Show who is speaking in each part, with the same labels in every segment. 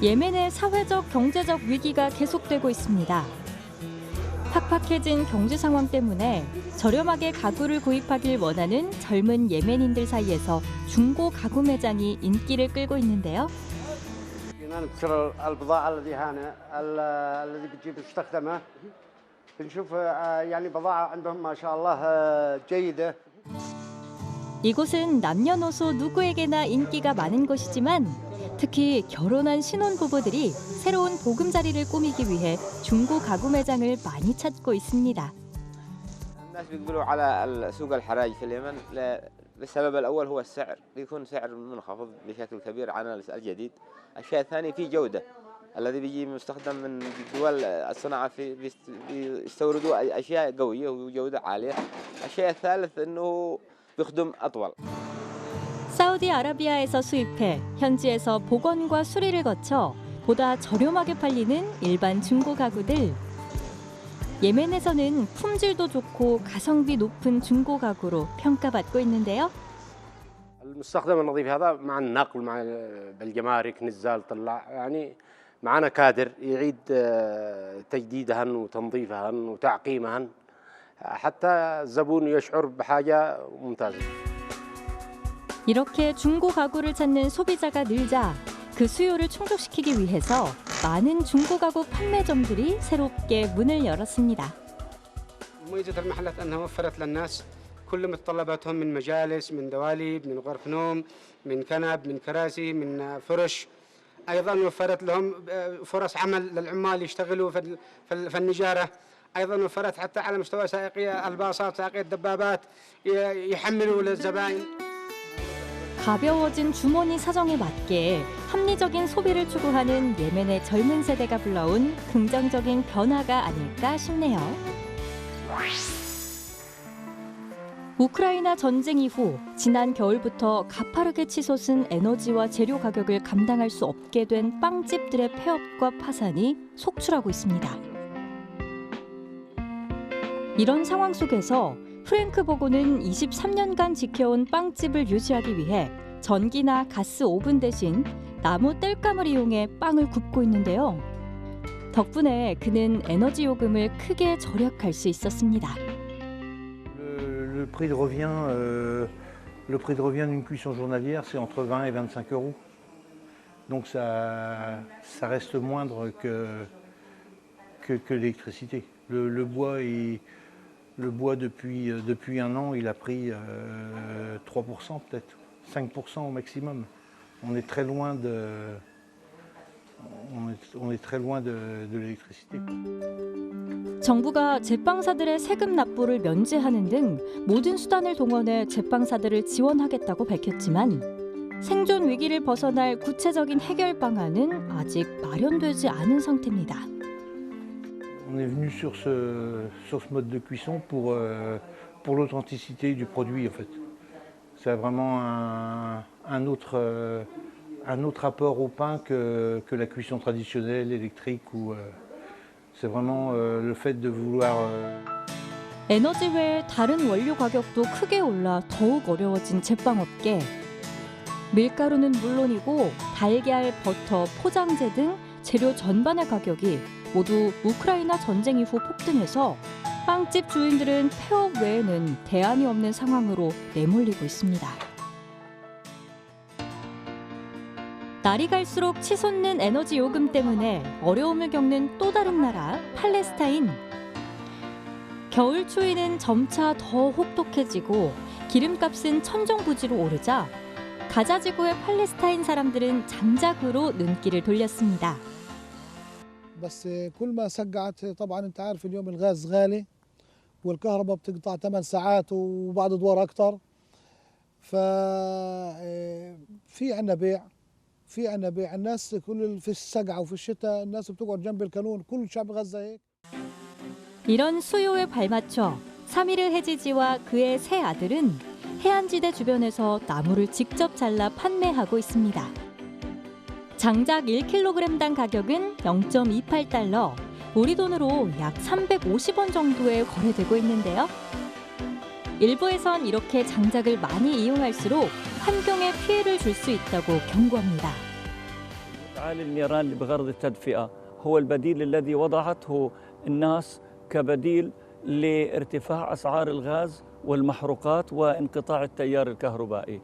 Speaker 1: 예멘의 사회적, 경제적 위기가 계속되고 있습니다. 팍팍해진 경제 상황 때문에 저렴하게 가구를 구입하길 원하는 젊은 예멘인들 사이에서 중고 가구 매장이 인기를 끌고 있는데요.
Speaker 2: نكثر البضاعة الذي هنا الذي بتجيب مستخدمة بنشوف يعني بضاعة عندهم ما شاء الله جيدة.
Speaker 1: 이곳은 남녀노소 누구에게나 인기가 많은 곳이지만 특히 결혼한 신혼부부들이 새로운 보금자리를 꾸미기 위해 중고 가구 매장을 많이 찾고 있습니다.
Speaker 3: الناس بيقبلوا على سوق الحراج في اليمن للسبب الأول هو السعر بيكون سعر منخفض بشكل كبير عن الجديد. الشيء الثاني في جودة الذي بيجي مستخدم من دول الصناعة بيستوردوا أشياء قوية وجودة عالية. الشيء الثالث إنه بيخدم أطول.
Speaker 1: 사우디아라비아에서 수입해 현지에서 복원과 수리를 거쳐 보다 저렴하게 팔리는 일반 중고 가구들. 예멘에서는 품질도 좋고 가성비 높은 중고 가구로 평가받고 있는데요.
Speaker 2: المستخدم النظيف هذا مع النقل مع بالجمارك نزال طلع يعني معنا كادر يعيد تجديدهن وتنظيفهن وتعقيمهن حتى الزبون يشعر بحاجة ممتازة.
Speaker 1: 이렇게 중고 가구를 찾는 소비자가 늘자 그 수요를 충족시키기 위해서 많은 중고 가구 판매점들이 새롭게 문을 열었습니다.
Speaker 4: ميزة المحلات أنها وفرت للناس كل متطلباتهم من مجالس من دواليب من غرف نوم من كنب من كراسي من فرش. أيضا وفرت لهم فرص عمل للعمال يشتغلوا في النجارة. أيضا وفرت حتى على مستوى سائقي الباصات سائقي الدبابات يحملوا للزبائن.
Speaker 1: 가벼워진 주머니 사정에 맞게 합리적인 소비를 추구하는 예멘의 젊은 세대가 불러온 긍정적인 변화가 아닐까 싶네요. 우크라이나 전쟁 이후 지난 겨울부터 가파르게 치솟은 에너지와 재료 가격을 감당할 수 없게 된 빵집들의 폐업과 파산이 속출하고 있습니다. 이런 상황 속에서 프랭크 보고는 23년간 지켜온 빵집을 유지하기 위해 전기나 가스 오븐 대신 나무 땔감을 이용해 빵을 굽고 있는데요. 덕분에 그는 에너지 요금을 크게 절약할 수 있었습니다.
Speaker 5: Le prix de revient d'une cuisson journalière, c'est entre 20 et 25 euros. Donc ça reste moindre que l'électricité. Le bois depuis un an, il a pris 3% peut-être, 5% au maximum. On est très loin de l'électricité.
Speaker 1: 정부가 제빵사들의 세금 납부를 면제하는 등 모든 수단을 동원해 제빵사들을 지원하겠다고 밝혔지만 생존 위기를 벗어날 구체적인 해결 방안은 아직 마련되지 않은 상태입니다.
Speaker 5: On est venu sur ce mode de cuisson pour l'authenticité du produit en fait. C'est vraiment un autre apport au pain que la cuisson traditionnelle électrique ou c'est vraiment le fait de vouloir.
Speaker 1: 에너지 외에 다른 원료 가격도 크게 올라 더욱 어려워진 제빵업계. 밀가루는 물론이고 달걀, 버터, 포장재 등 재료 전반의 가격이 모두 우크라이나 전쟁 이후 폭등해서 빵집 주인들은 폐업 외에는 대안이 없는 상황으로 내몰리고 있습니다. 날이 갈수록 치솟는 에너지 요금 때문에 어려움을 겪는 또 다른 나라, 팔레스타인. 겨울 추위는 점차 더 혹독해지고 기름값은 천정부지로 오르자 가자 지구의 팔레스타인 사람들은 장작으로 눈길을 돌렸습니다.
Speaker 6: بس كل ما سقعت طبعا انت عارف اليوم الغاز غالي والكهرباء بتقطع 8 ساعات وبعض ادوار اكثر ففي عندنا بيع الناس كل في السقعه وفي الشتاء الناس بتقعد جنب الكانون كل شعب غزه هيك.
Speaker 1: 이런 수요에 발맞춰 사미르 헤지지와 그의 세 아들은 해안지대 주변에서 나무를 직접 잘라 판매하고 있습니다. 장작 1kg당 가격은 0.28달러, 우리 돈으로 약 350원 정도에 거래되고 있는데요. 일부에선 이렇게 장작을 많이 이용할수록 환경에 피해를 줄 수 있다고 경고합니다.
Speaker 7: إشعال النيران بغرض التدفئة هو البديل الذي وضعته الناس كبديل لارتفاع أسعار الغاز والمحروقات وانقطاع التيار الكهربائي.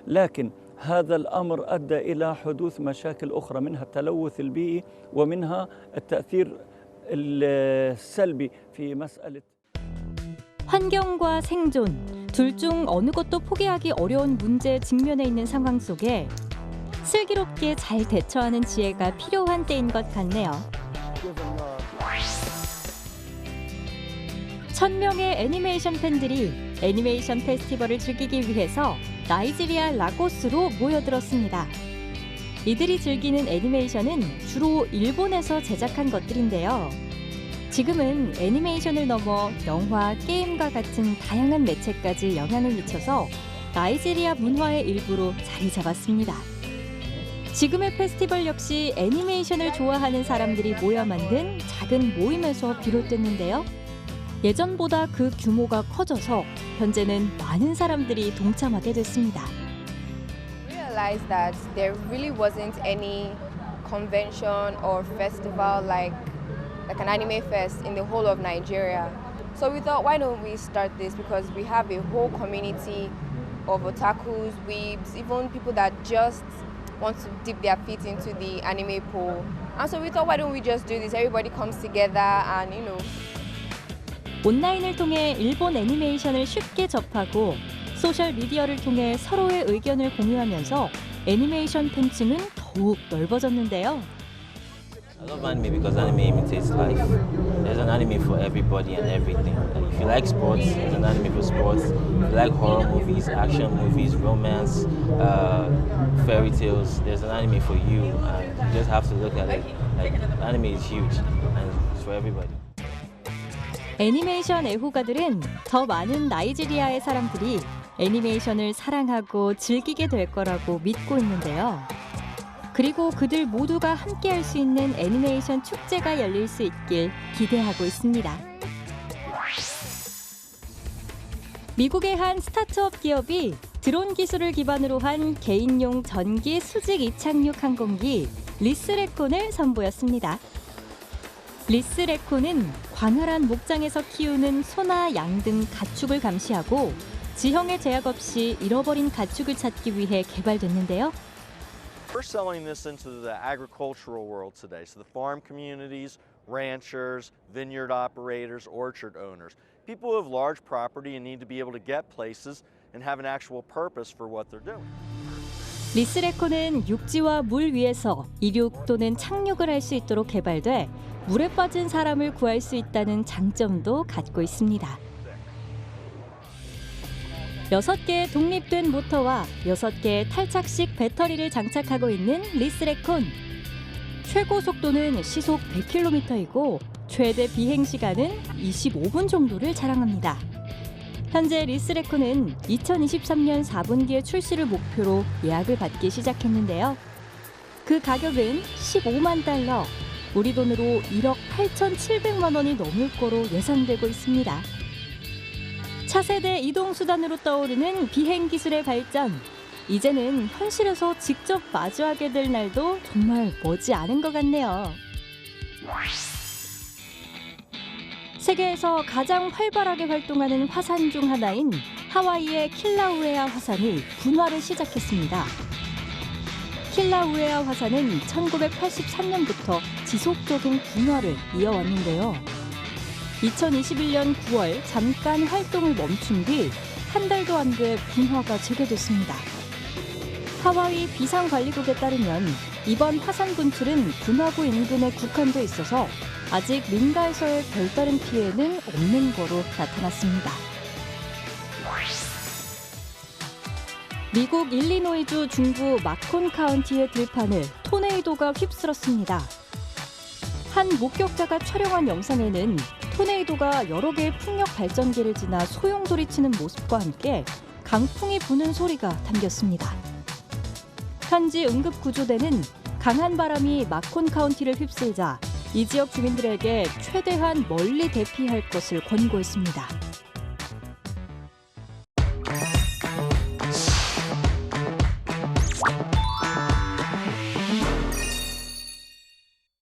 Speaker 7: لكن هذا الأمر أدى إلى حدوث مشاكل أخرى منها التلوث البيئي ومنها التأثير السلبي في مسألة
Speaker 1: 환경과 생존, 둘 중 어느 것도 포기하기 어려운 문제에 직면해 있는 상황 속에 슬기롭게 잘 대처하는 지혜가 필요한 때인 것 같네요. 1000명의 애니메이션 팬들이 애니메이션 페스티벌을 즐기기 위해서 나이지리아 라고스로 모여들었습니다. 이들이 즐기는 애니메이션은 주로 일본에서 제작한 것들인데요. 지금은 애니메이션을 넘어 영화, 게임과 같은 다양한 매체까지 영향을 미쳐서 나이지리아 문화의 일부로 자리 잡았습니다. 지금의 페스티벌 역시 애니메이션을 좋아하는 사람들이 모여 만든 작은 모임에서 비롯됐는데요. 예전보다 그 규모가 커져서 현재는 많은 사람들이 동참하게 됐습니다.
Speaker 8: I realized that there really wasn't any convention or festival like an anime fest in the whole of Nigeria. So we thought, why don't we start this? Because we have a whole community of otakus, weebs, even people that just want to dip their feet into the anime pool. And so we thought, why don't we just do this? Everybody comes together and, you know.
Speaker 1: 온라인을 통해 일본 애니메이션을 쉽게 접하고 소셜 미디어를 통해 서로의 의견을 공유하면서 애니메이션 팬층은 더욱 넓어졌는데요.
Speaker 9: I love anime because anime imitates life. There's an anime for everybody and everything. Like if you like sports, there's an anime for sports. If you like horror movies, action movies, romance, fairy tales, there's an anime for you. And you just have to look at it. Like anime is huge and it's for everybody.
Speaker 1: 애니메이션 애호가들은 더 많은 나이지리아의 사람들이 애니메이션을 사랑하고 즐기게 될 거라고 믿고 있는데요. 그리고 그들 모두가 함께할 수 있는 애니메이션 축제가 열릴 수 있길 기대하고 있습니다. 미국의 한 스타트업 기업이 드론 기술을 기반으로 한 개인용 전기 수직 이착륙 항공기 리스레콘을 선보였습니다. 리스레콘은 광활한 목장에서 키우는 소나 양 등 가축을 감시하고 지형의 제약 없이 잃어버린 가축을 찾기 위해 개발됐는데요.
Speaker 10: We're selling this into the agricultural world today. So the farm communities, ranchers, vineyard operators, orchard owners. People who have large property and need to be able to get places and have an actual purpose for what they're doing.
Speaker 1: 리스레콘은 육지와 물 위에서 이륙 또는 착륙을 할 수 있도록 개발돼 물에 빠진 사람을 구할 수 있다는 장점도 갖고 있습니다. 6개의 독립된 모터와 6개의 탈착식 배터리를 장착하고 있는 리스레콘. 최고 속도는 시속 100km이고 최대 비행 시간은 25분 정도를 자랑합니다. 현재 리스레콘은 2023년 4분기에 출시를 목표로 예약을 받기 시작했는데요. 그 가격은 15만 달러, 우리 돈으로 1억 8,700만 원이 넘을 거로 예상되고 있습니다. 차세대 이동수단으로 떠오르는 비행 기술의 발전. 이제는 현실에서 직접 마주하게 될 날도 정말 머지 않은 것 같네요. 세계에서 가장 활발하게 활동하는 화산 중 하나인 하와이의 킬라우에아 화산이 분화를 시작했습니다. 킬라우에아 화산은 1983년부터 지속적인 분화를 이어왔는데요. 2021년 9월 잠깐 활동을 멈춘 뒤 한 달도 안 돼 분화가 재개됐습니다. 하와이 비상관리국에 따르면 이번 화산 분출은 분화구 인근에 국한돼 있어서 아직 민가에서의 별다른 피해는 없는 거로 나타났습니다. 미국 일리노이주 중부 마콘 카운티의 들판을 토네이도가 휩쓸었습니다. 한 목격자가 촬영한 영상에는 토네이도가 여러 개의 풍력 발전기를 지나 소용돌이치는 모습과 함께 강풍이 부는 소리가 담겼습니다. 현지 응급구조대는 강한 바람이 마콘 카운티를 휩쓸자 이 지역 주민들에게 최대한 멀리 대피할 것을 권고했습니다.